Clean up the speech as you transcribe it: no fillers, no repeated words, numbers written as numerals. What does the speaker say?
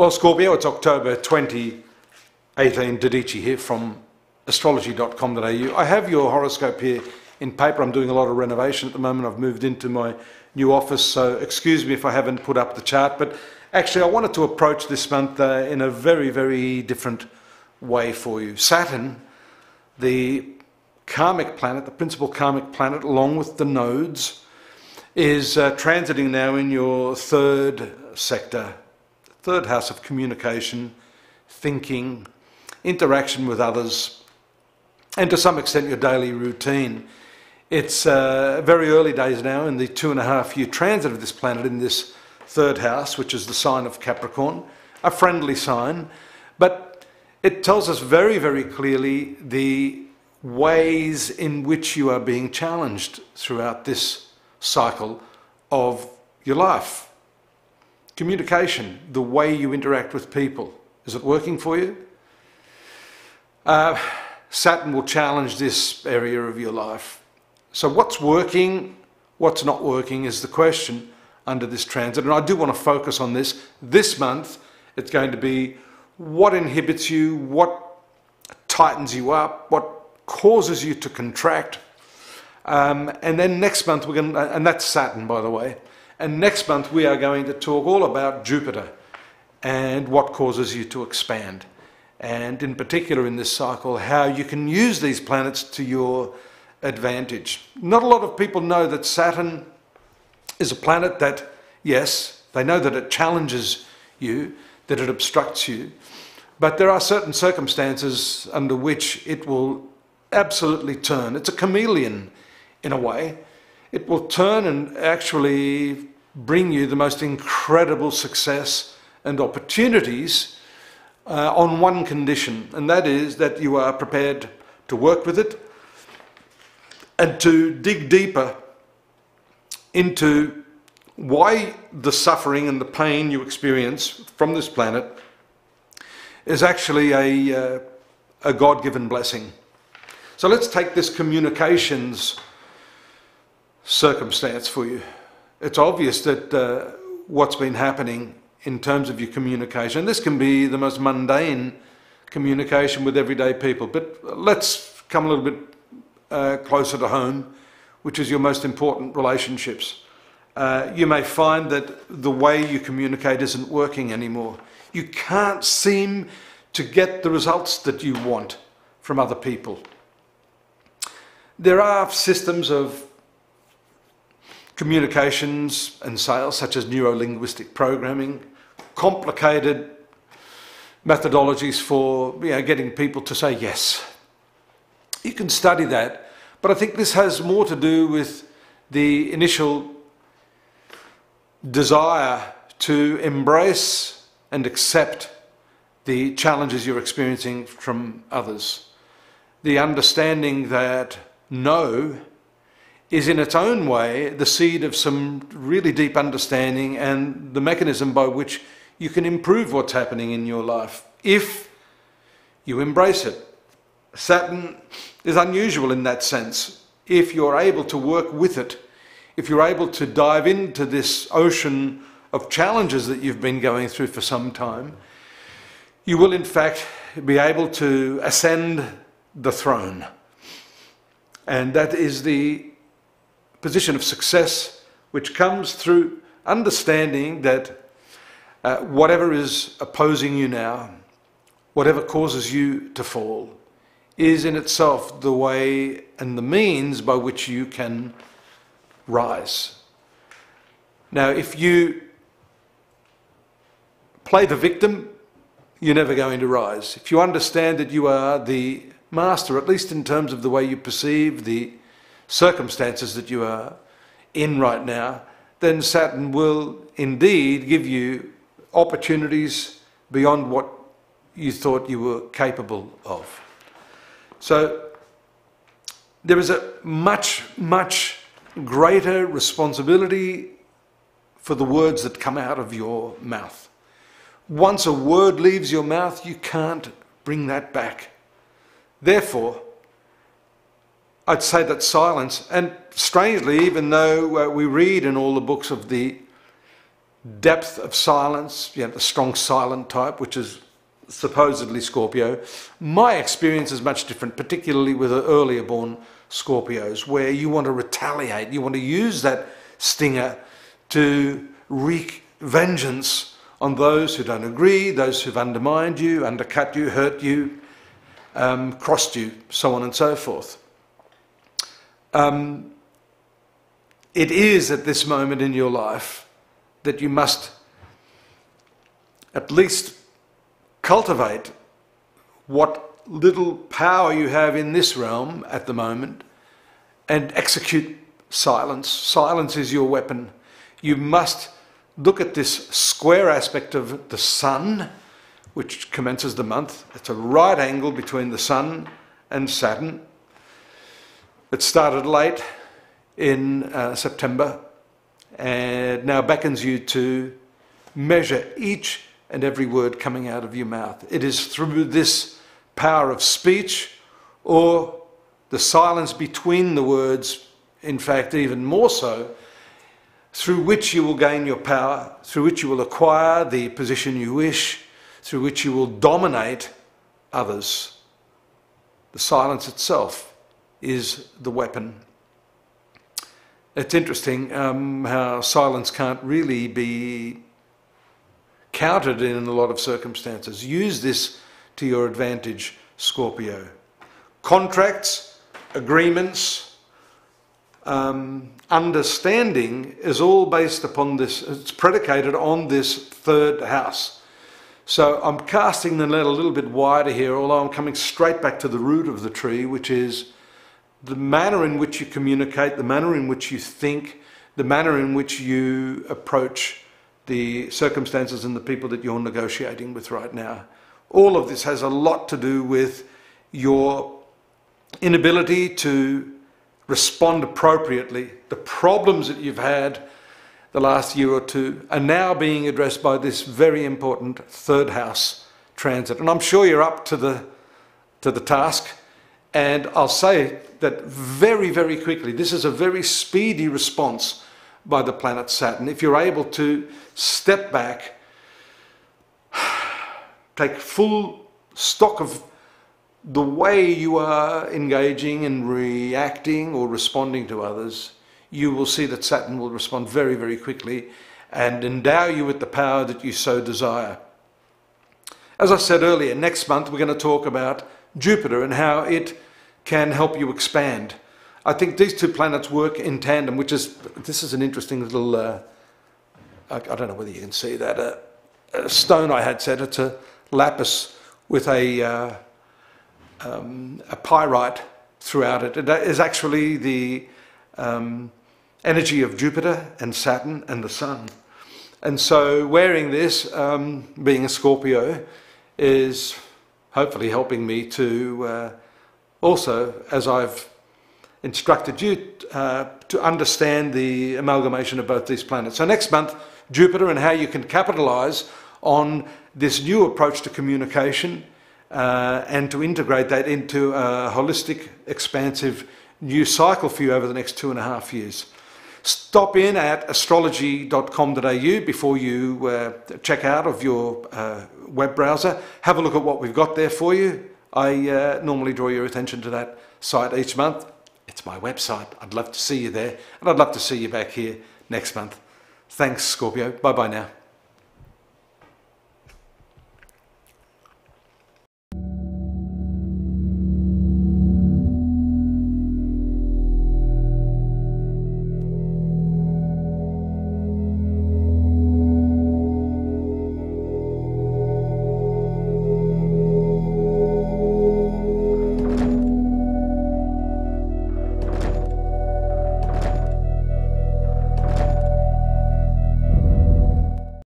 Well, Scorpio, it's October 2018. Didici here from astrology.com.au. I have your horoscope here in paper. I'm doing a lot of renovation at the moment. I've moved into my new office, so excuse me if I haven't put up the chart. But actually, I wanted to approach this month in a very, very different way for you. Saturn, the karmic planet, the principal karmic planet, along with the nodes, is transiting now in your third sector, third house of communication, thinking, interaction with others, and to some extent your daily routine. It's very early days now in the 2.5-year transit of this planet in this third house, which is the sign of Capricorn, a friendly sign, but it tells us very, very clearly the ways in which you are being challenged throughout this cycle of your life. Communication, the way you interact with people. Is it working for you? Saturn will challenge this area of your life. So what's working, what's not working is the question under this transit. And I do want to focus on this. This month, it's going to be what inhibits you, what tightens you up, what causes you to contract. And then next month, we're going to, and that's Saturn, by the way. And next month, we are going to talk all about Jupiter and what causes you to expand. And in particular in this cycle, how you can use these planets to your advantage. Not a lot of people know that Saturn is a planet that, yes, they know that it challenges you, that it obstructs you, but there are certain circumstances under which it will absolutely turn. It's a chameleon in a way. It will turn and actually bring you the most incredible success and opportunities on one condition, and that is that you are prepared to work with it and to dig deeper into why the suffering and the pain you experience from this planet is actually a God-given blessing. So let's take this communications circumstance for you. It's obvious that what's been happening in terms of your communication, this can be the most mundane communication with everyday people, but let's come a little bit closer to home, which is your most important relationships. You may find that the way you communicate isn't working anymore. You can't seem to get the results that you want from other people. There are systems of communications and sales, such as neuro-linguistic programming, complicated methodologies for getting people to say yes. You can study that, but I think this has more to do with the initial desire to embrace and accept the challenges you're experiencing from others. The understanding that no is in its own way the seed of some really deep understanding and the mechanism by which you can improve what's happening in your life if you embrace it. Saturn is unusual in that sense. If you're able to work with it, if you're able to dive into this ocean of challenges that you've been going through for some time, you will in fact be able to ascend the throne. And that is the position of success, which comes through understanding that whatever is opposing you now, whatever causes you to fall, is in itself the way and the means by which you can rise. Now, if you play the victim, you're never going to rise. If you understand that you are the master, at least in terms of the way you perceive the circumstances that you are in right now, then Saturn will indeed give you opportunities beyond what you thought you were capable of. So there is a much, much greater responsibility for the words that come out of your mouth. Once a word leaves your mouth, you can't bring that back. Therefore, I'd say that silence, and strangely, even though we read in all the books of the depth of silence, you know, the strong silent type, which is supposedly Scorpio. My experience is much different, particularly with the earlier born Scorpios, where you want to retaliate, you want to use that stinger to wreak vengeance on those who don't agree, those who've undermined you, undercut you, hurt you, crossed you, so on and so forth. It is at this moment in your life that you must at least cultivate what little power you have in this realm at the moment and execute silence. Silence is your weapon. You must look at this square aspect of the sun, which commences the month. It's a right angle between the sun and Saturn. It started late in September and now beckons you to measure each and every word coming out of your mouth. It is through this power of speech, or the silence between the words, in fact even more so, through which you will gain your power, through which you will acquire the position you wish, through which you will dominate others. The silence itself is the weapon. It's interesting how silence can't really be countered in a lot of circumstances. Use this to your advantage, Scorpio. Contracts, agreements, understanding is all based upon this. It's predicated on this third house. So I'm casting the net a little bit wider here, although I'm coming straight back to the root of the tree, which is the manner in which you communicate, the manner in which you think, the manner in which you approach the circumstances and the people that you're negotiating with right now. All of this has a lot to do with your inability to respond appropriately. The problems that you've had the last year or two are now being addressed by this very important third house transit. And I'm sure you're up to the task. And I'll say that very, very quickly, this is a very speedy response by the planet Saturn. If you're able to step back, take full stock of the way you are engaging and reacting or responding to others, you will see that Saturn will respond very, very quickly and endow you with the power that you so desire. As I said earlier, next month we're going to talk about Jupiter and how it can help you expand. I think these two planets work in tandem, this is an interesting little, I don't know whether you can see that, a stone I had set. It's a lapis with a pyrite throughout it. It is actually the energy of Jupiter and Saturn and the Sun. And so wearing this, being a Scorpio, is hopefully helping me to also, as I've instructed you, to understand the amalgamation of both these planets. So next month, Jupiter and how you can capitalize on this new approach to communication and to integrate that into a holistic, expansive new cycle for you over the next 2.5 years. Stop in at astrology.com.au before you check out of your web browser. Have a look at what we've got there for you. I normally draw your attention to that site each month. It's my website. I'd love to see you there, and I'd love to see you back here next month. Thanks, Scorpio. Bye-bye now.